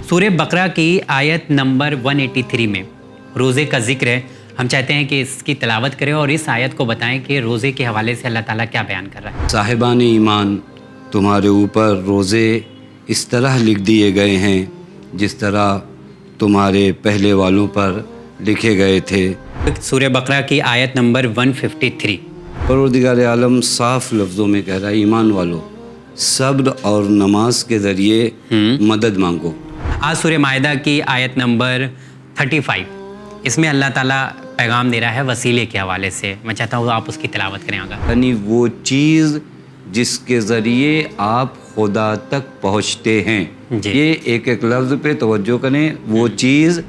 सूरह बकरा की आयत नंबर 183 में रोज़े का जिक्र है। हम चाहते हैं कि इसकी तिलावत करें और इस आयत को बताएं कि रोज़े के हवाले से अल्लाह ताला क्या बयान कर रहा है। साहिबान ईमान, तुम्हारे ऊपर रोज़े इस तरह लिख दिए गए हैं जिस तरह तुम्हारे पहले वालों पर लिखे गए थे। सूरह बकरा की आयत नंबर 153। परवरदिगार आलम साफ लफ्ज़ों में कह रहा है, ईमान वालों, सब्र और नमाज के ज़रिए मदद मांगो। आज सूरह मायदा की आयत नंबर 35, इसमें अल्लाह ताला पैगाम दे रहा है वसीले के हवाले से। मैं चाहता हूँ आप उसकी तिलावत करें आगा। यानी वो चीज़ जिसके ज़रिए आप खुदा तक पहुँचते हैं। जी। ये एक एक लफ्ज़ पे तवज्जो करें। वो चीज़